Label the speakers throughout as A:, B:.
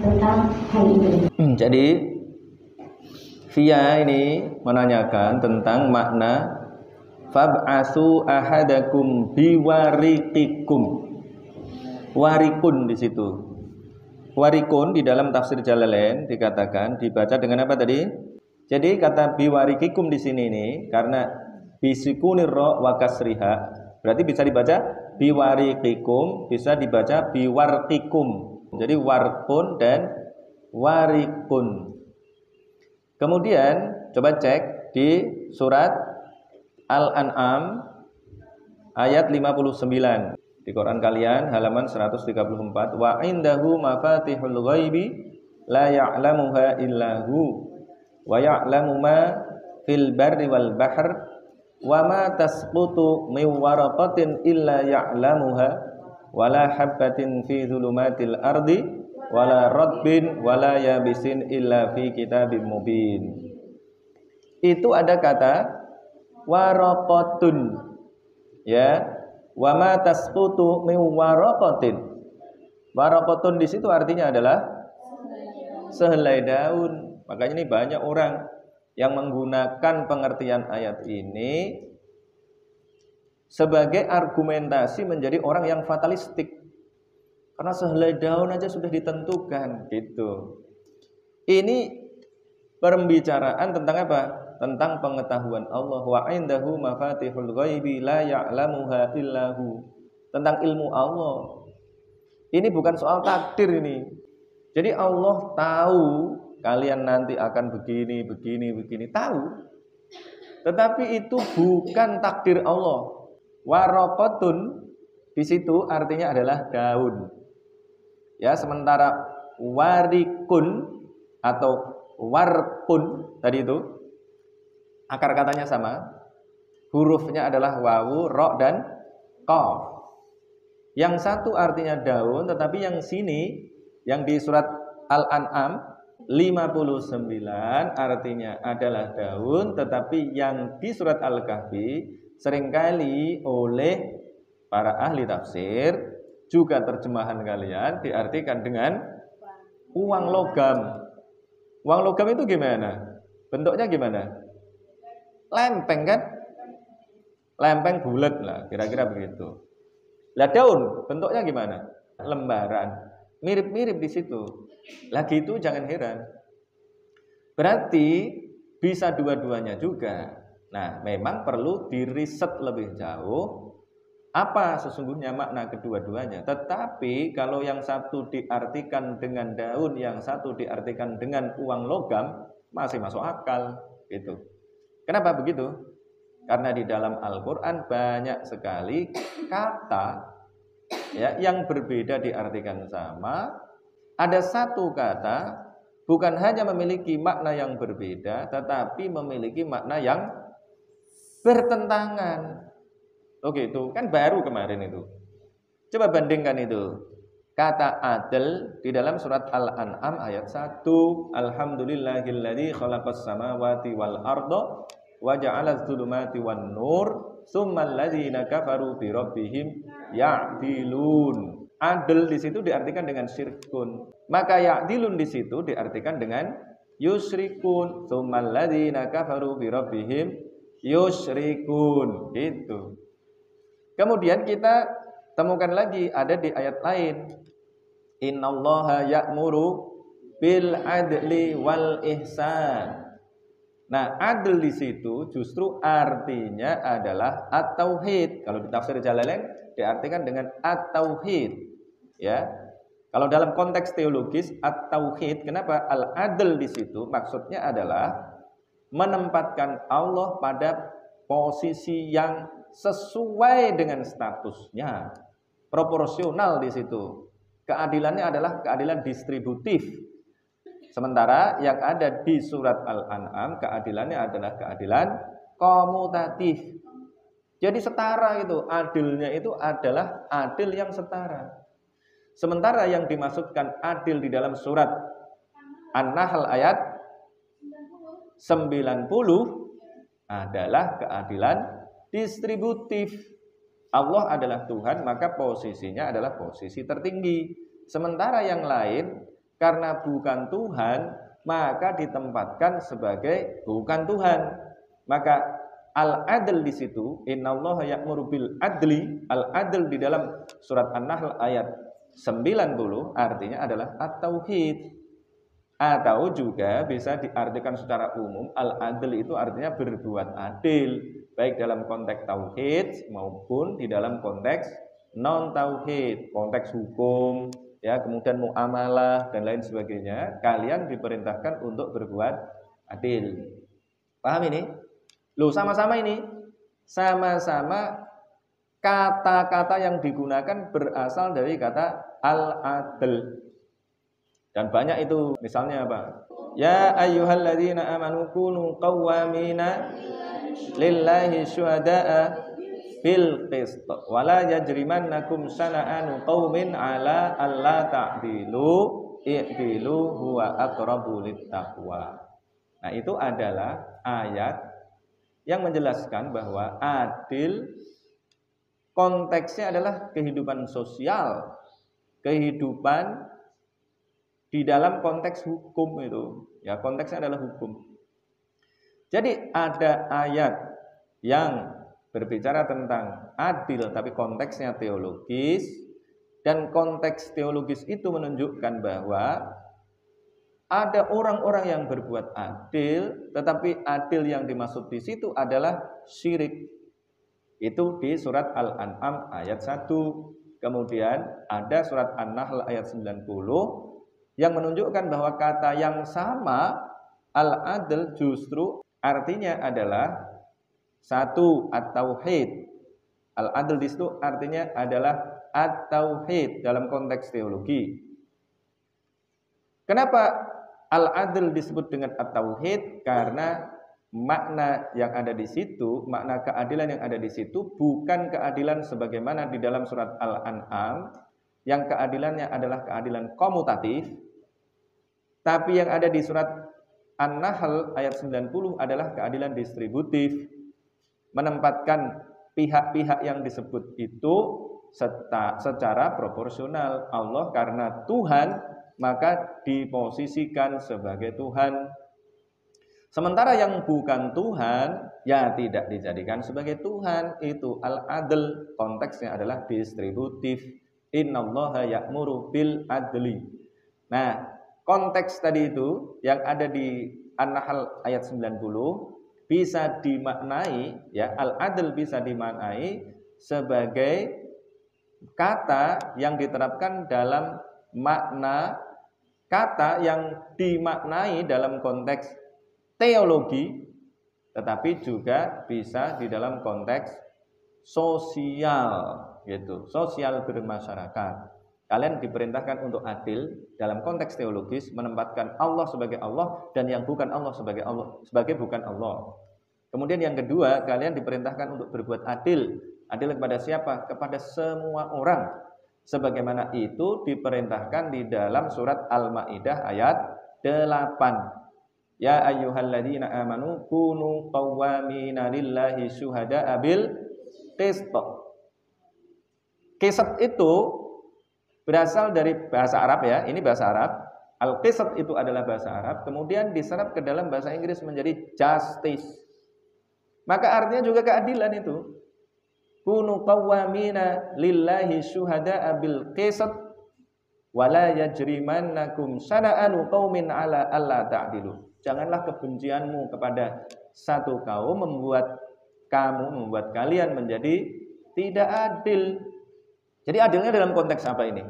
A: tentang hal itu.
B: Jadi Fia ini menanyakan tentang makna fab'asu ahadakum biwariqikum. Warikun di situ. Warikun di dalam tafsir Jalalain dikatakan dibaca dengan apa tadi? Jadi kata biwariqikum di sini ini karena bisukunir ra wa kasriha berarti bisa dibaca biwariqikum, bisa dibaca biwarqikum. Jadi warqun dan warikun. Kemudian coba cek di surat Al-An'am ayat 59 di Quran kalian halaman 134. Wa indahu mafatihul ghaibi la ya'lamuha illahu wa ya'lamu ma fil barri wal bahr wa ma tasqutu min waraqatin illa ya'lamuha wala habbatin fi dhulumatil ardi wala radbin wala yabisin illa fi kitabim mubin. Itu ada kata waraqatun, ya, wa ma tasqutu min waraqatin. Waraqatun di situ artinya adalah sehelai daun. Makanya ini banyak orang yang menggunakan pengertian ayat ini sebagai argumentasi menjadi orang yang fatalistik. Karena sehelai daun aja sudah ditentukan gitu. Ini pembicaraan tentang apa? Tentang pengetahuan Allah. Wa indahu mafatihul ghaibi la ya'lamuha illahu. Tentang ilmu Allah. Ini bukan soal takdir ini. Jadi Allah tahu kalian nanti akan begini, begini. Tahu. Tetapi itu bukan takdir Allah. Waraqatun di situ artinya adalah daun. Ya, sementara warikun atau warqun tadi itu akar katanya sama. Hurufnya adalah wawu, ra dan qaf. Yang satu artinya daun, tetapi yang sini yang di surat Al-An'am 59 artinya adalah daun, tetapi yang di surat Al-Kahfi seringkali oleh para ahli tafsir juga terjemahan kalian diartikan dengan uang logam. Uang logam itu gimana? Bentuknya gimana? Lempeng kan? Lempeng bulat lah, kira-kira begitu. Lah daun bentuknya gimana? Lembaran. Mirip-mirip di situ. Lagi itu jangan heran. Berarti bisa dua-duanya juga. Nah, memang perlu diriset lebih jauh apa sesungguhnya makna kedua-duanya. Tetapi kalau yang satu diartikan dengan daun, yang satu diartikan dengan uang logam, masih masuk akal gitu. Kenapa begitu? Karena di dalam Al-Qur'an banyak sekali kata ya yang berbeda diartikan sama. Ada satu kata bukan hanya memiliki makna yang berbeda, tetapi memiliki makna yang bertentangan. Oke, itu kan baru kemarin itu. Coba bandingkan itu. Kata adl di dalam surat Al-An'am ayat 1. Alhamdulillahilladzi khalaqas samawati wal arda wa ja'alaz zulumati wan nur tsummal ladzina kafaru bi rabbihim ya'dilun. Adl di situ diartikan dengan syirkun. Maka ya'dilun di situ diartikan dengan yusyrikun. Tsummal ladzina kafaru bi rabbihim yusyrikun. Gitu. Kemudian kita temukan lagi ada di ayat lain. Innallaha ya'muru bil adli wal ihsan. Nah, adl di situ justru artinya adalah at-tauhid. Kalau di tafsir Jalalain diartikan dengan at-tauhid. Ya. Kalau dalam konteks teologis at-tauhid, kenapa al-adl di situ maksudnya adalah menempatkan Allah pada posisi yang sesuai dengan statusnya, proporsional di situ. Keadilannya adalah keadilan distributif. Sementara yang ada di surat Al-An'am keadilannya adalah keadilan komutatif. Jadi setara itu, adilnya itu adalah adil yang setara. Sementara yang dimaksudkan adil di dalam surat An-Nahl ayat 90 adalah keadilan distributif. Allah adalah Tuhan, maka posisinya adalah posisi tertinggi. Sementara yang lain Karena bukan Tuhan, maka ditempatkan sebagai bukan Tuhan. Maka al-adl di situ, innallaha ya'muru bil adli, al-adl di dalam surat An-Nahl ayat 90 artinya adalah at-tauhid. Atau juga bisa diartikan secara umum, al-adl itu artinya berbuat adil, baik dalam konteks tauhid maupun di dalam konteks non tauhid, konteks hukum, ya, kemudian muamalah dan lain sebagainya. Kalian diperintahkan untuk berbuat adil. Paham ini? Loh, sama-sama ini, sama-sama kata-kata yang digunakan berasal dari kata al-adl. Dan banyak itu, misalnya apa? Ya ayyuhalladzina amanu kunu qawwamina lillahi syuhada'a bil qist wa la yajrimannakum shana'anu qaumin ala alla ta'dilu i'dilu huwa aqrabu littaqwa. Nah, itu adalah ayat yang menjelaskan bahwa adil konteksnya adalah kehidupan sosial, kehidupan di dalam konteks hukum itu, ya, konteksnya adalah hukum. Jadi ada ayat yang berbicara tentang adil tapi konteksnya teologis, dan konteks teologis itu menunjukkan bahwa ada orang-orang yang berbuat adil, tetapi adil yang dimaksud di situ adalah syirik. Itu di surat Al-An'am ayat 1. Kemudian ada surat An-Nahl ayat 90 yang menunjukkan bahwa kata yang sama al-adl justru artinya adalah satu, at-tauhid. Al-adl di situ artinya adalah at-tauhid dalam konteks teologi. Kenapa al-adl disebut dengan at-tauhid? Karena makna yang ada di situ, makna keadilan yang ada di situ bukan keadilan sebagaimana di dalam surat Al-An'am yang keadilannya adalah keadilan komutatif, tapi yang ada di surat An-Nahl ayat 90 adalah keadilan distributif, menempatkan pihak-pihak yang disebut itu secara proporsional. Allah karena Tuhan, maka diposisikan sebagai Tuhan. Sementara yang bukan Tuhan, ya tidak dijadikan sebagai Tuhan. Itu al-adl, konteksnya adalah distributif. Innallaha ya'muru bil adli. Nah, konteks tadi itu yang ada di An-Nahl ayat 90 bisa dimaknai, ya, al-adl bisa dimaknai sebagai kata yang diterapkan dalam makna kata yang dimaknai dalam konteks teologi, tetapi juga bisa di dalam konteks sosial, gitu, sosial bermasyarakat. Kalian diperintahkan untuk adil dalam konteks teologis, menempatkan Allah sebagai Allah dan yang bukan Allah sebagai bukan Allah. Kemudian yang kedua, kalian diperintahkan untuk berbuat adil. Adil kepada siapa? Kepada semua orang. Sebagaimana itu diperintahkan di dalam surat Al-Maidah ayat 8. Ya ayyuhalladzina amanu kunu qawwamina lillahi syuhada'a bil qist. Qist itu berasal dari bahasa Arab, ya, ini bahasa Arab. Al-qist itu adalah bahasa Arab, kemudian diserap ke dalam bahasa Inggris menjadi justice. Maka artinya juga keadilan itu. Kunu qawwamina lillahi syuhada'a bil qist wa la yajrimannakum shana'anu qaumin ala alla ta'dilu. Janganlah kebencianmu kepada satu kaum membuat kalian menjadi tidak adil. Jadi adilnya dalam konteks apa ini?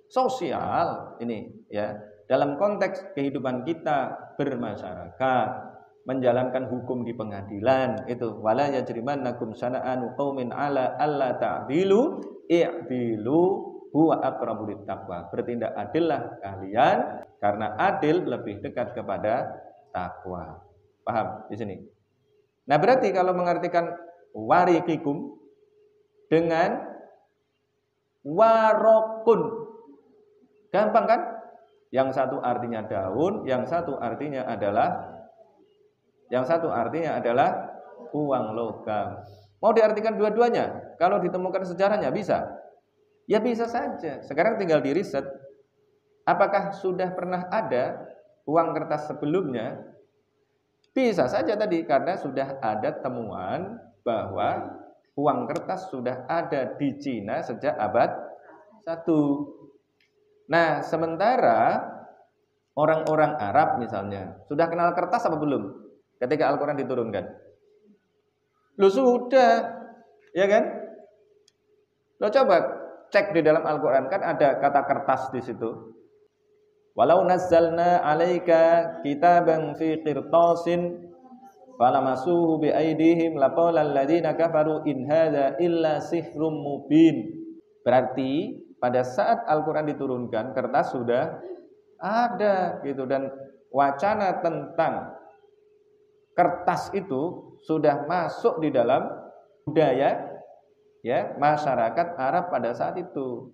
B: Sosial ini, ya. Dalam konteks kehidupan kita bermasyarakat, menjalankan hukum di pengadilan, itu wala yajrimannakum shana'anu qaumin ala alla ta'dilu i'dilu huwa aqrabu littaqwa. Bertindak adillah kalian karena adil lebih dekat kepada takwa. Paham di sini? Nah, berarti kalau mengartikan wariqikum dengan warokun, gampang kan? Yang satu artinya daun, yang satu artinya adalah uang logam. Mau diartikan dua-duanya? Kalau ditemukan sejarahnya bisa? Ya bisa saja. Sekarang tinggal di riset. Apakah sudah pernah ada uang kertas sebelumnya? Bisa saja tadi karena sudah ada temuan bahwa uang kertas sudah ada di Cina sejak abad 1. Nah, sementara orang-orang Arab misalnya sudah kenal kertas apa belum ketika Al-Quran diturunkan? Loh sudah, ya kan? Lo coba cek di dalam Al-Quran kan ada kata kertas di situ. Walau nazzalna 'alaika kitaban fi qirtasin falamasuhu bi aydihim laqala alladziina kafaru in hadza illa sihrun mubin. Berarti pada saat Al-Quran diturunkan kertas sudah ada gitu, dan wacana tentang kertas itu sudah masuk di dalam budaya ya masyarakat Arab pada saat itu.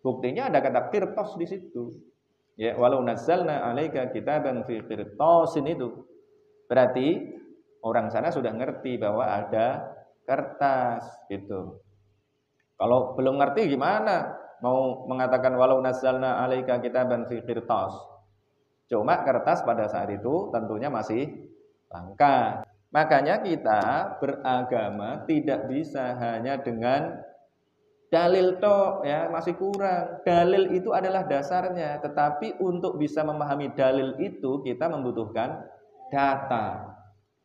B: Buktinya ada kata qirtas di situ. Ya, walau nazzalna 'alaika kitaban fi qirtasin itu. Berarti orang sana sudah ngerti bahwa ada kertas gitu. Kalau belum ngerti gimana mau mengatakan walau nazzalna 'alaika kitaban fi qirtas. Cuma kertas pada saat itu tentunya masih langka. Makanya kita beragama tidak bisa hanya dengan dalil tok ya, masih kurang. Dalil itu adalah dasarnya, tetapi untuk bisa memahami dalil itu kita membutuhkan data.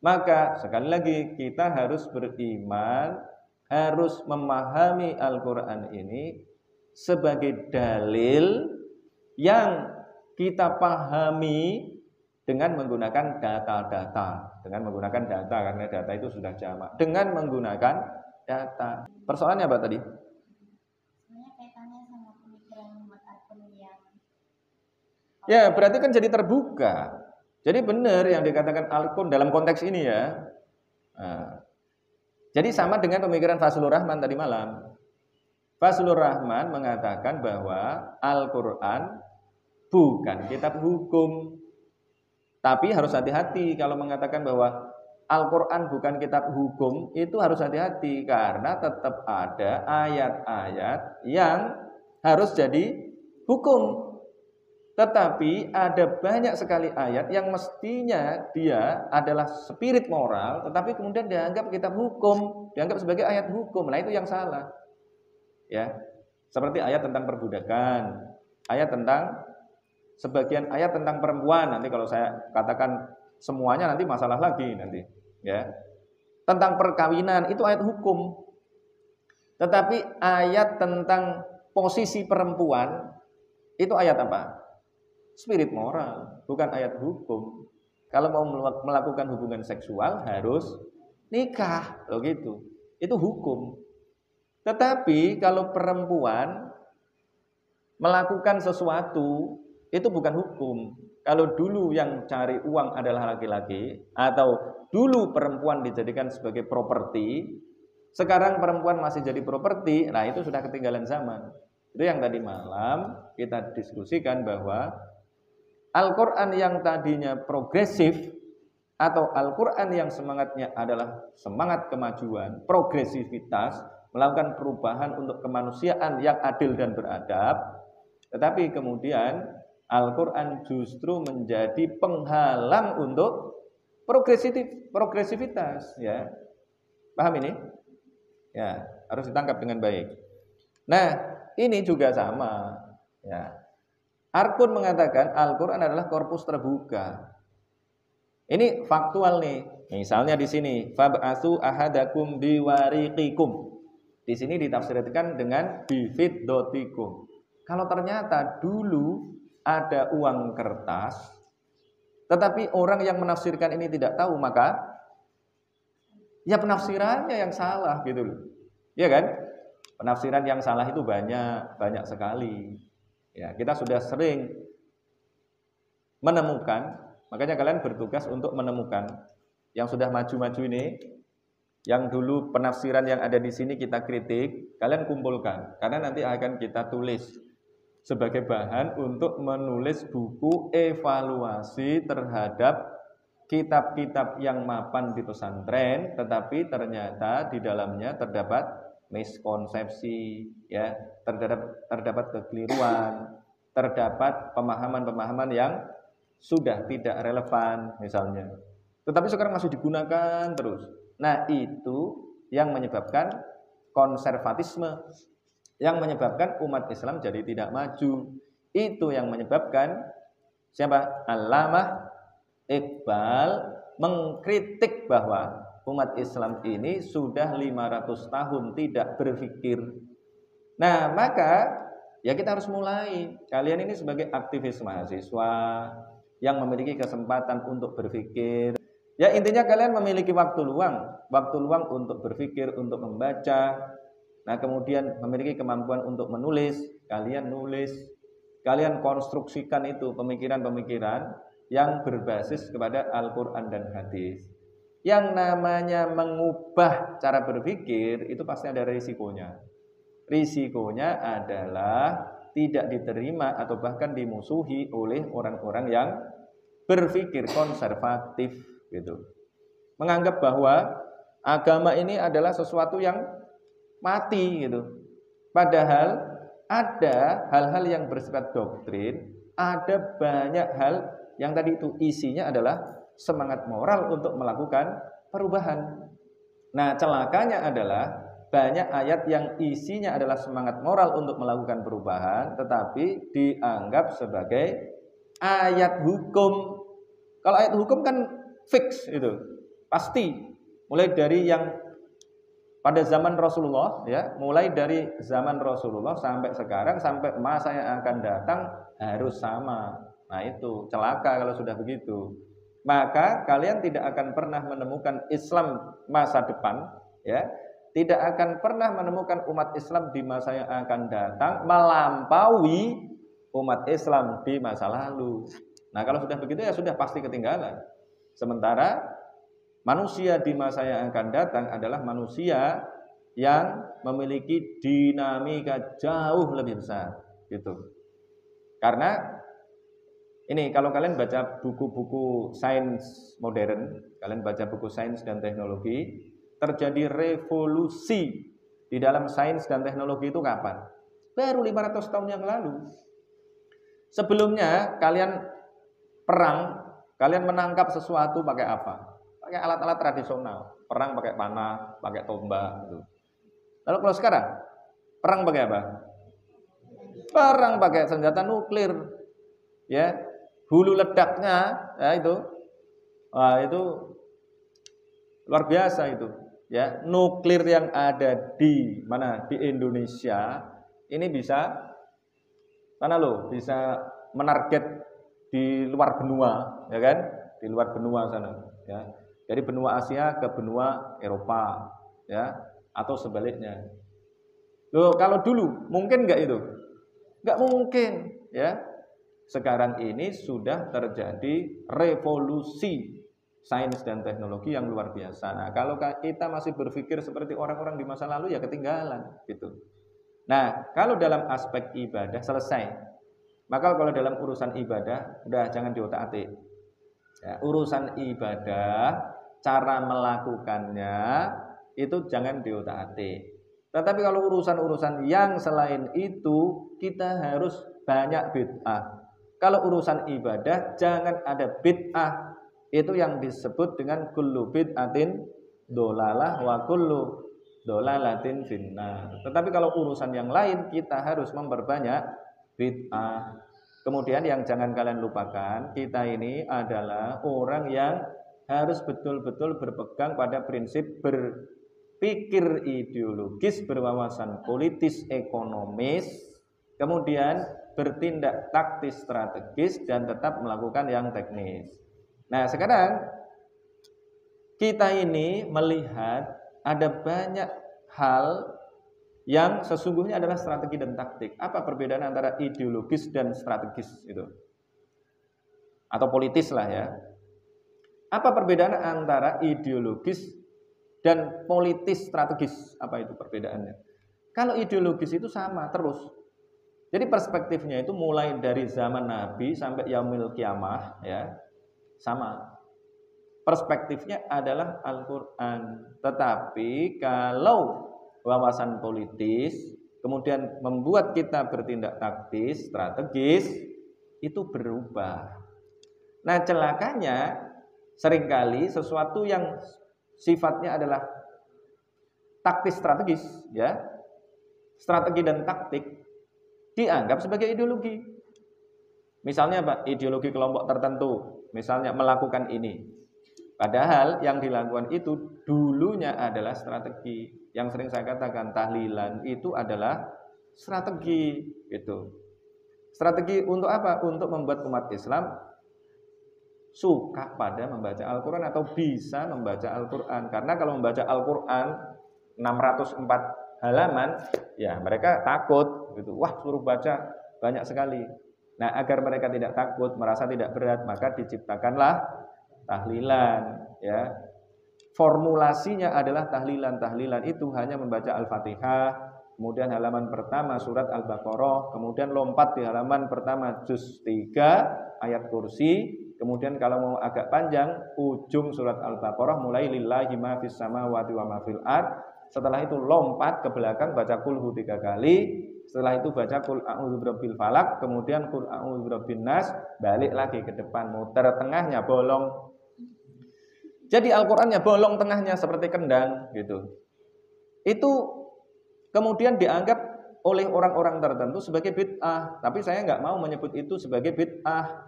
B: Maka sekali lagi kita harus beriman, harus memahami Al-Quran ini sebagai dalil yang kita pahami dengan menggunakan data-data. Dengan menggunakan data, karena data itu sudah jamak. Dengan menggunakan data. Persoalannya apa tadi? Ya, berarti kan jadi terbuka. Jadi benar yang dikatakan Al-Quran dalam konteks ini ya. Nah, jadi sama dengan pemikiran Fazlur Rahman tadi malam. Fazlur Rahman mengatakan bahwa Al-Quran bukan kitab hukum. Tapi harus hati-hati kalau mengatakan bahwa Al-Quran bukan kitab hukum, itu harus hati-hati karena tetap ada ayat-ayat yang harus jadi hukum. Tetapi ada banyak sekali ayat yang mestinya dia adalah spirit moral, tetapi kemudian dianggap kitab hukum, dianggap sebagai ayat hukum. Nah itu yang salah. Ya, seperti ayat tentang perbudakan, ayat tentang sebagian ayat tentang perempuan. Nanti kalau saya katakan semuanya nanti masalah lagi nanti. Ya, tentang perkawinan itu ayat hukum. Tetapi ayat tentang posisi perempuan itu ayat apa? Spirit moral, bukan ayat hukum. Kalau mau melakukan hubungan seksual harus nikah, loh gitu. Itu hukum. Tetapi kalau perempuan melakukan sesuatu itu bukan hukum. Kalau dulu yang cari uang adalah laki-laki atau dulu perempuan dijadikan sebagai properti, sekarang perempuan masih jadi properti, nah itu sudah ketinggalan zaman. Itu yang tadi malam kita diskusikan bahwa Al-Quran yang tadinya progresif atau Al-Quran yang semangatnya adalah semangat kemajuan, progresivitas, melakukan perubahan untuk kemanusiaan yang adil dan beradab, tetapi kemudian Al-Quran justru menjadi penghalang untuk progresivitas, ya. Paham ini? Ya, harus ditangkap dengan baik. Nah, ini juga sama, ya. Arkun mengatakan Al-Quran adalah korpus terbuka. Ini faktual nih. Misalnya di sini, fab'atsu ahadakum biwariqikum. Di sini ditafsirkan dengan bifiddotikum. Kalau ternyata dulu ada uang kertas, tetapi orang yang menafsirkan ini tidak tahu, maka ya penafsirannya yang salah gitu loh. Iya kan? Penafsiran yang salah itu banyak sekali. Ya, kita sudah sering menemukan, makanya kalian bertugas untuk menemukan yang sudah maju-maju ini, yang dulu penafsiran yang ada di sini kita kritik, kalian kumpulkan, karena nanti akan kita tulis sebagai bahan untuk menulis buku evaluasi terhadap kitab-kitab yang mapan di pesantren, tetapi ternyata di dalamnya terdapat miskonsepsi, ya, terdapat kekeliruan, terdapat pemahaman-pemahaman yang sudah tidak relevan misalnya. Tetapi sekarang masih digunakan terus. Nah, itu yang menyebabkan konservatisme, yang menyebabkan umat Islam jadi tidak maju. Itu yang menyebabkan siapa? Allamah Iqbal mengkritik bahwa umat Islam ini sudah 500 tahun tidak berpikir. Nah, maka ya kita harus mulai. Kalian ini sebagai aktivis mahasiswa yang memiliki kesempatan untuk berpikir. Ya intinya kalian memiliki waktu luang untuk berpikir, untuk membaca. Nah, kemudian memiliki kemampuan untuk menulis, kalian nulis. Kalian konstruksikan itu pemikiran-pemikiran yang berbasis kepada Al-Qur'an dan hadis. Yang namanya mengubah cara berpikir itu pasti ada risikonya. Risikonya adalah tidak diterima atau bahkan dimusuhi oleh orang-orang yang berpikir konservatif gitu. Menganggap bahwa agama ini adalah sesuatu yang mati gitu. Padahal ada hal-hal yang bersifat doktrin, ada banyak hal yang tadi itu isinya adalah semangat moral untuk melakukan perubahan. Nah, celakanya adalah banyak ayat yang isinya adalah semangat moral untuk melakukan perubahan, tetapi dianggap sebagai ayat hukum. Kalau ayat hukum kan fix itu, pasti. Mulai dari yang pada zaman Rasulullah, ya, mulai dari zaman Rasulullah sampai sekarang, sampai masa yang akan datang harus sama. Nah itu celaka kalau sudah begitu. Maka kalian tidak akan pernah menemukan Islam masa depan, ya. Tidak akan pernah menemukan umat Islam di masa yang akan datang melampaui umat Islam di masa lalu. Nah, kalau sudah begitu ya sudah pasti ketinggalan. Sementara manusia di masa yang akan datang adalah manusia yang memiliki dinamika jauh lebih besar, gitu. Karena ini kalau kalian baca buku-buku sains modern, kalian baca buku sains dan teknologi, terjadi revolusi di dalam sains dan teknologi itu kapan? Baru 500 tahun yang lalu. Sebelumnya kalian perang, kalian menangkap sesuatu pakai apa? Pakai alat-alat tradisional. Perang pakai panah, pakai tombak gitu. Lalu kalau sekarang perang pakai apa? Perang pakai senjata nuklir. Ya, hulu ledaknya ya itu. Wah, itu luar biasa itu. Ya, nuklir yang ada di mana? Di Indonesia ini bisa bisa menarget di luar benua, ya kan? Di luar benua sana, ya. Dari benua Asia ke benua Eropa, ya, atau sebaliknya. Loh, kalau dulu mungkin nggak itu? Nggak mungkin, ya. Sekarang ini sudah terjadi revolusi sains dan teknologi yang luar biasa. Nah, kalau kita masih berpikir seperti orang-orang di masa lalu ya ketinggalan gitu. Nah, kalau dalam aspek ibadah selesai. Maka kalau dalam urusan ibadah udah jangan diotak-atik. Ya, urusan ibadah, cara melakukannya itu jangan diotak-atik. Tetapi kalau urusan-urusan yang selain itu kita harus banyak bid'ah. Kalau urusan ibadah jangan ada bid'ah. Itu yang disebut dengan kullu bid'atin dolalah wa kullu dolalatin finnar. Tetapi kalau urusan yang lain kita harus memperbanyak bid'ah. Kemudian yang jangan kalian lupakan, kita ini adalah orang yang harus betul-betul berpegang pada prinsip berpikir ideologis, berwawasan politis, ekonomis, kemudian bertindak taktis, strategis, dan tetap melakukan yang teknis. Nah, sekarang kita ini melihat ada banyak hal yang sesungguhnya adalah strategi dan taktik. Apa perbedaan antara ideologis dan strategis itu? Atau politis lah ya. Apa perbedaan antara ideologis dan politis strategis? Apa itu perbedaannya? Kalau ideologis itu sama terus. Jadi perspektifnya itu mulai dari zaman Nabi sampai yaumil kiamah ya. Sama. Perspektifnya adalah Al-Qur'an. Tetapi kalau wawasan politis kemudian membuat kita bertindak taktis, strategis, itu berubah. Nah, celakanya seringkali sesuatu yang sifatnya adalah taktis strategis, ya, strategi dan taktik dianggap sebagai ideologi. Misalnya Pak, ideologi kelompok tertentu, misalnya melakukan ini. Padahal yang dilakukan itu dulunya adalah strategi. Yang sering saya katakan tahlilan itu adalah strategi, gitu. Strategi untuk apa? Untuk membuat umat Islam suka pada membaca Al-Quran atau bisa membaca Al-Quran. Karena kalau membaca Al-Quran 604 halaman, ya mereka takut, gitu. Wah, suruh baca banyak sekali. Nah, agar mereka tidak takut, merasa tidak berat, maka diciptakanlah tahlilan, ya. Formulasinya adalah tahlilan. Tahlilan itu hanya membaca Al-Fatihah, kemudian halaman pertama surat Al-Baqarah, kemudian lompat di halaman pertama juz 3 ayat kursi, kemudian kalau mau agak panjang ujung surat Al-Baqarah mulai lillahi ma fis samawati wa ma fil ard. Setelah itu lompat ke belakang baca kulhu 3 kali. Setelah itu baca kul a'udzu birabbil falaq, kemudian kul a'udzu birabbin nas, balik lagi ke depan, muter, tengahnya bolong. Jadi Al-Qur'annya bolong tengahnya seperti kendang, gitu. Itu kemudian dianggap oleh orang-orang tertentu sebagai bid'ah, tapi saya nggak mau menyebut itu sebagai bid'ah.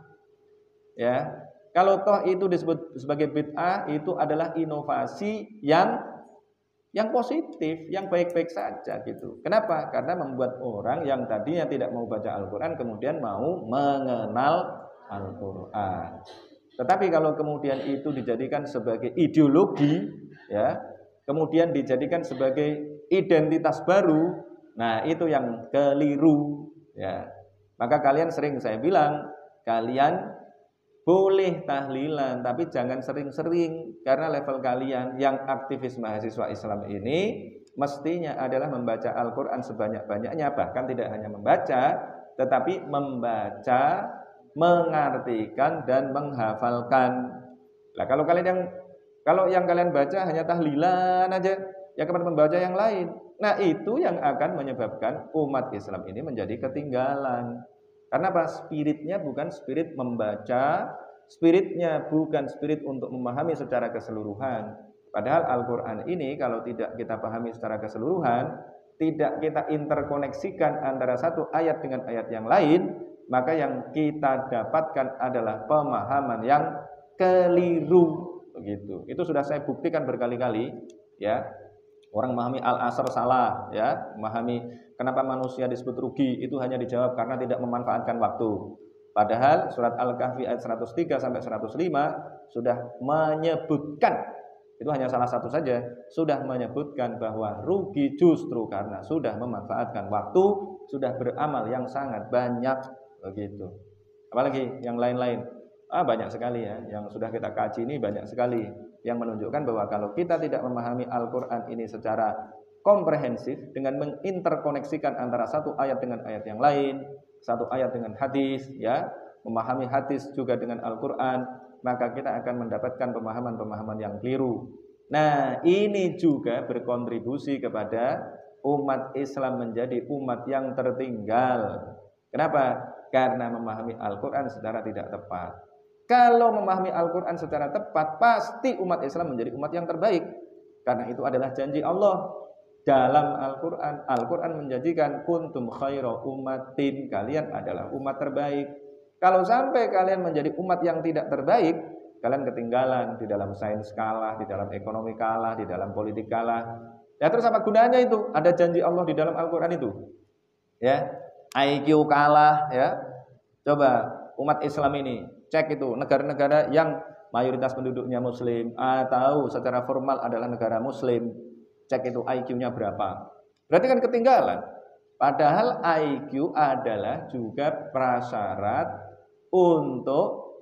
B: Ya. Kalau toh itu disebut sebagai bid'ah, itu adalah inovasi yang positif, yang baik-baik saja, gitu. Kenapa? Karena membuat orang yang tadinya tidak mau baca Al-Quran kemudian mau mengenal Al-Quran. Tetapi kalau kemudian itu dijadikan sebagai ideologi, ya, kemudian dijadikan sebagai identitas baru, nah itu yang keliru, ya. Maka kalian sering saya bilang, kalian boleh tahlilan, tapi jangan sering-sering, karena level kalian yang aktivis mahasiswa Islam ini mestinya adalah membaca Al-Quran sebanyak-banyaknya, bahkan tidak hanya membaca, tetapi membaca, mengartikan dan menghafalkan. Nah, kalau yang kalian baca hanya tahlilan aja, ya kapan membaca yang lain. Nah, itu yang akan menyebabkan umat Islam ini menjadi ketinggalan. Karena apa? Spiritnya bukan spirit membaca, spiritnya bukan spirit untuk memahami secara keseluruhan. Padahal Al-Quran ini kalau tidak kita pahami secara keseluruhan, tidak kita interkoneksikan antara satu ayat dengan ayat yang lain, maka yang kita dapatkan adalah pemahaman yang keliru, begitu. Itu sudah saya buktikan berkali-kali, ya. Orang memahami Al-Asr salah, ya, memahami kenapa manusia disebut rugi itu hanya dijawab karena tidak memanfaatkan waktu. Padahal surat Al-Kahfi ayat 103 sampai 105 sudah menyebutkan, itu hanya salah satu saja, sudah menyebutkan bahwa rugi justru karena sudah memanfaatkan waktu, sudah beramal yang sangat banyak, begitu. Apalagi yang lain-lain. Banyak sekali, ya, yang sudah kita kaji ini banyak sekali yang menunjukkan bahwa kalau kita tidak memahami Al-Quran ini secara komprehensif dengan menginterkoneksikan antara satu ayat dengan ayat yang lain, satu ayat dengan hadis, ya, memahami hadis juga dengan Al-Quran, maka kita akan mendapatkan pemahaman-pemahaman yang keliru. Nah, ini juga berkontribusi kepada umat Islam menjadi umat yang tertinggal. Kenapa? Karena memahami Al-Quran secara tidak tepat. Kalau memahami Al-Quran secara tepat, pasti umat Islam menjadi umat yang terbaik. Karena itu adalah janji Allah dalam Al-Quran. Al-Quran menjanjikan kuntum khaira ummatin, kalian adalah umat terbaik. Kalau sampai kalian menjadi umat yang tidak terbaik, kalian ketinggalan di dalam sains kalah, di dalam ekonomi kalah, di dalam politik kalah. Ya, terus apa gunanya itu? Ada janji Allah di dalam Al-Quran itu. Ya, IQ kalah, ya. Coba umat Islam ini cek itu negara-negara yang mayoritas penduduknya muslim atau secara formal adalah negara muslim, cek itu IQ-nya berapa. Berarti kan ketinggalan. Padahal IQ adalah juga prasyarat untuk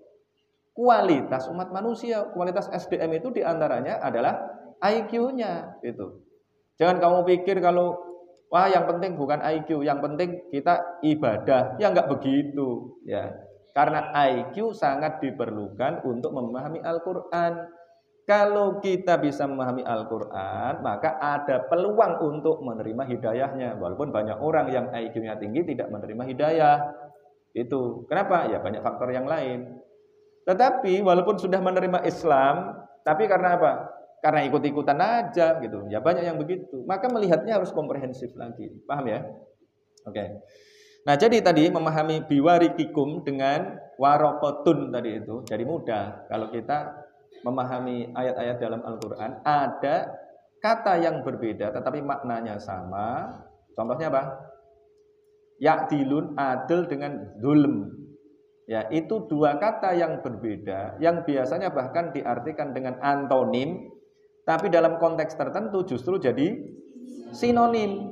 B: kualitas umat manusia. Kualitas SDM itu diantaranya adalah IQ-nya, gitu. Jangan kamu pikir kalau wah yang penting bukan IQ, yang penting kita ibadah. Ya enggak begitu, ya. Karena IQ sangat diperlukan untuk memahami Al-Quran. Kalau kita bisa memahami Al-Quran, maka ada peluang untuk menerima hidayahnya. Walaupun banyak orang yang IQ-nya tinggi tidak menerima hidayah. Itu. Kenapa? Ya banyak faktor yang lain. Tetapi walaupun sudah menerima Islam, tapi karena apa? Karena ikut-ikutan aja gitu. Ya banyak yang begitu. Maka melihatnya harus komprehensif lagi. Paham ya? Oke. Nah, jadi tadi memahami biwarikikum dengan warokotun tadi itu jadi mudah. Kalau kita memahami ayat-ayat dalam Al-Quran, ada kata yang berbeda tetapi maknanya sama. Contohnya apa? Ya'dilun, adil dengan zulm. Ya, itu dua kata yang berbeda, yang biasanya bahkan diartikan dengan antonim, tapi dalam konteks tertentu justru jadi sinonim.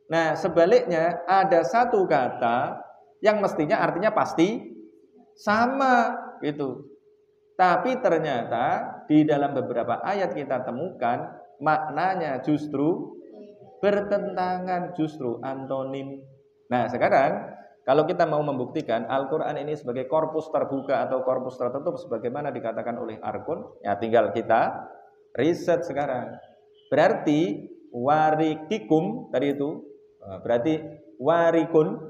B: Nah, sebaliknya ada satu kata yang mestinya artinya pasti sama gitu. Tapi ternyata di dalam beberapa ayat kita temukan maknanya justru bertentangan, justru antonim. Nah, sekarang kalau kita mau membuktikan Al-Quran ini sebagai korpus terbuka atau korpus tertutup sebagaimana dikatakan oleh Arkun, ya tinggal kita riset sekarang. Berarti warikikum tadi itu, berarti warikun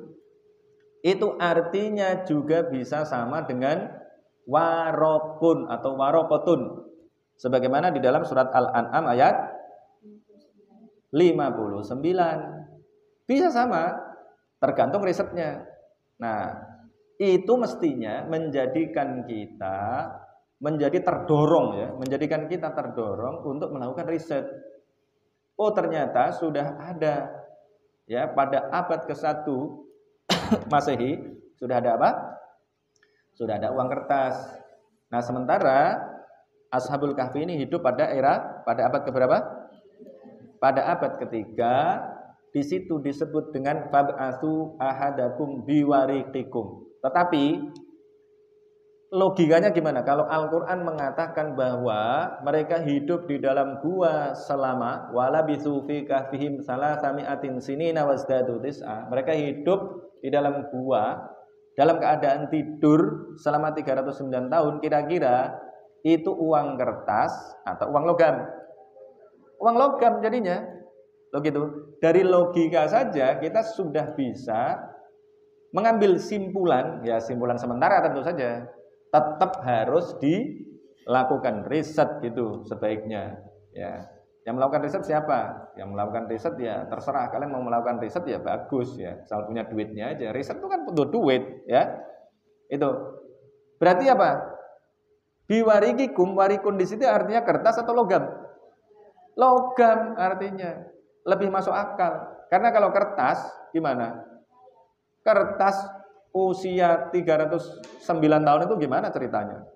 B: itu artinya juga bisa sama dengan warokun atau warokotun. Sebagaimana di dalam surat Al-An'am ayat 59. Bisa sama, tergantung risetnya. Nah, itu mestinya menjadikan kita menjadi terdorong ya, menjadikan kita terdorong untuk melakukan riset. Oh, ternyata sudah ada ya pada abad ke-1 Masehi sudah ada apa? Sudah ada uang kertas. Nah, sementara Ashabul Kahfi ini hidup pada abad keberapa? Pada abad ketiga. Di situ disebut dengan fab'atsu ahadakum biwariqikum. Tetapi logikanya gimana? Kalau Al-Qur'an mengatakan bahwa mereka hidup di dalam gua selama walabitsu fi kahfihim salasami'atin sinina wasdadu tis'a. Mereka hidup di dalam gua dalam keadaan tidur selama 309 tahun, kira-kira itu uang kertas atau uang logam? Uang logam jadinya. Begitu. Dari logika saja kita sudah bisa mengambil simpulan, ya simpulan sementara tentu saja. Tetap harus dilakukan riset gitu sebaiknya, ya. Yang melakukan riset siapa? Yang melakukan riset ya terserah, kalian mau melakukan riset ya bagus ya, asal punya duitnya aja. Riset itu kan butuh duit ya. Itu. Berarti apa? Biwarikikum, warikun di situ artinya kertas atau logam? Logam artinya. Lebih masuk akal. Karena kalau kertas gimana? Kertas usia 309 tahun itu gimana ceritanya?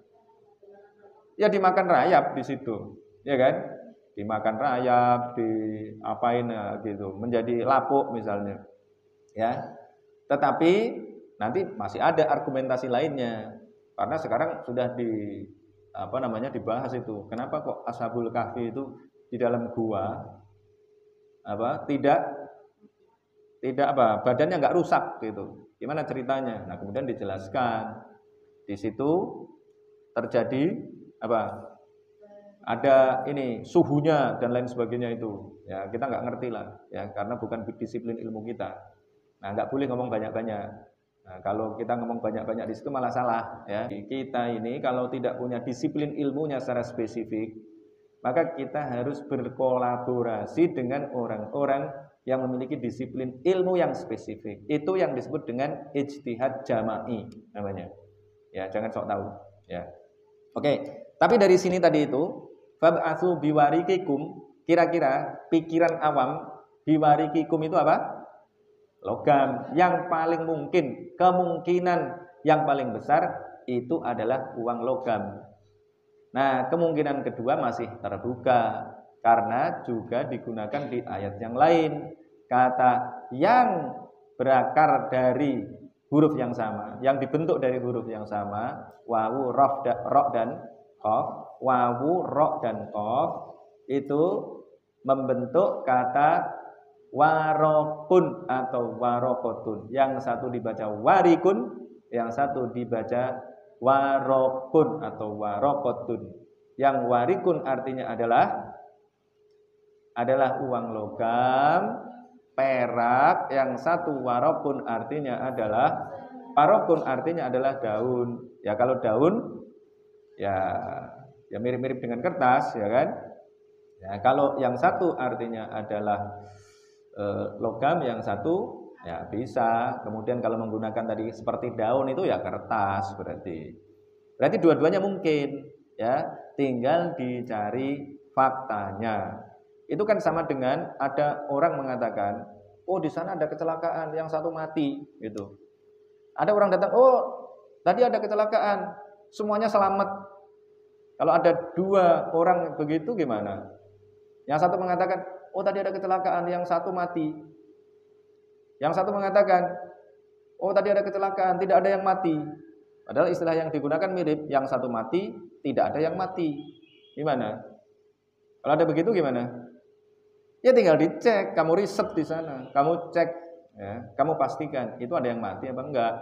B: Ya dimakan rayap di situ, ya kan? Dimakan rayap, diapain gitu, menjadi lapuk misalnya. Ya. Tetapi nanti masih ada argumentasi lainnya. Karena sekarang sudah dibahas itu. Kenapa kok Ashabul Kahfi itu di dalam gua tidak badannya nggak rusak gitu. Gimana ceritanya? Nah, kemudian dijelaskan. Di situ terjadi ada ini suhunya dan lain sebagainya itu. Ya, kita nggak ngerti lah ya, karena bukan disiplin ilmu kita. Nah, nggak boleh ngomong banyak-banyak. Nah, kalau kita ngomong banyak-banyak di situ malah salah ya. Kita ini kalau tidak punya disiplin ilmunya secara spesifik, maka kita harus berkolaborasi dengan orang-orang yang memiliki disiplin ilmu yang spesifik. Itu yang disebut dengan ijtihad jama'i namanya. Ya, jangan sok tahu. Ya. Oke, tapi dari sini tadi itu fab'atsu biwarikikum, kira-kira pikiran awam biwarikikum itu apa? Logam. Yang paling mungkin, kemungkinan yang paling besar itu adalah uang logam. Nah, kemungkinan kedua masih terbuka karena juga digunakan di ayat yang lain. Kata yang berakar dari huruf yang sama, yang dibentuk dari huruf yang sama, wawu, ro dan qaf, wawu, ro dan qaf itu membentuk kata warokun atau warokotun. Yang satu dibaca warikun, yang satu dibaca warokun atau warokotun. Yang warikun artinya adalah uang logam, perak. Yang satu warokun artinya adalah parokun artinya adalah daun. Ya kalau daun ya mirip-mirip dengan kertas, ya kan? Ya kalau yang satu artinya adalah logam, yang satu ya bisa. Kemudian kalau menggunakan tadi seperti daun itu ya kertas berarti. Berarti dua-duanya mungkin, ya. Tinggal dicari faktanya. Itu kan sama dengan ada orang mengatakan, "Oh, di sana ada kecelakaan, yang satu mati." gitu. Ada orang datang, "Oh, tadi ada kecelakaan, semuanya selamat." Kalau ada dua orang begitu gimana? Yang satu mengatakan, "Oh, tadi ada kecelakaan, yang satu mati." Yang satu mengatakan, "Oh, tadi ada kecelakaan, tidak ada yang mati." Padahal istilah yang digunakan mirip, yang satu mati, tidak ada yang mati. Gimana? Kalau ada begitu gimana? Ya tinggal dicek, kamu riset di sana, kamu cek, ya, kamu pastikan itu ada yang mati apa enggak.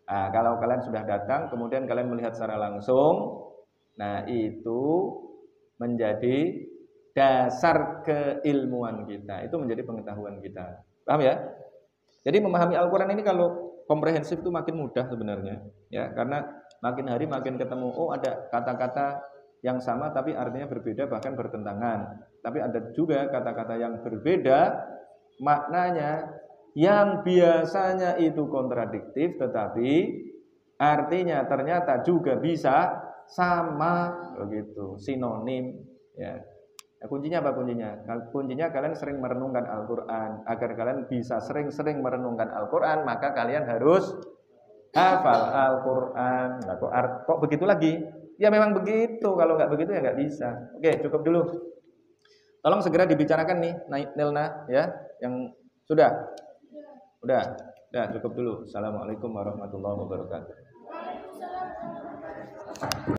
B: Nah, kalau kalian sudah datang, kemudian kalian melihat secara langsung, nah itu menjadi dasar keilmuan kita, itu menjadi pengetahuan kita. Paham ya? Jadi memahami Al-Quran ini kalau komprehensif itu makin mudah sebenarnya, ya, karena makin hari makin ketemu, oh ada kata-kata yang sama tapi artinya berbeda bahkan bertentangan. Tapi ada juga kata-kata yang berbeda maknanya yang biasanya itu kontradiktif tetapi artinya ternyata juga bisa sama begitu, sinonim, ya. Nah, kuncinya apa kuncinya? Kuncinya kalian sering merenungkan Al-Quran. Agar kalian bisa sering-sering merenungkan Al-Quran, maka kalian harus hafal Al-Quran. Nah, kok begitu lagi? Ya memang begitu. Kalau nggak begitu ya nggak bisa. Oke, cukup dulu. Tolong segera dibicarakan nih, Nilna, ya. Yang sudah cukup dulu. Assalamualaikum warahmatullahi wabarakatuh.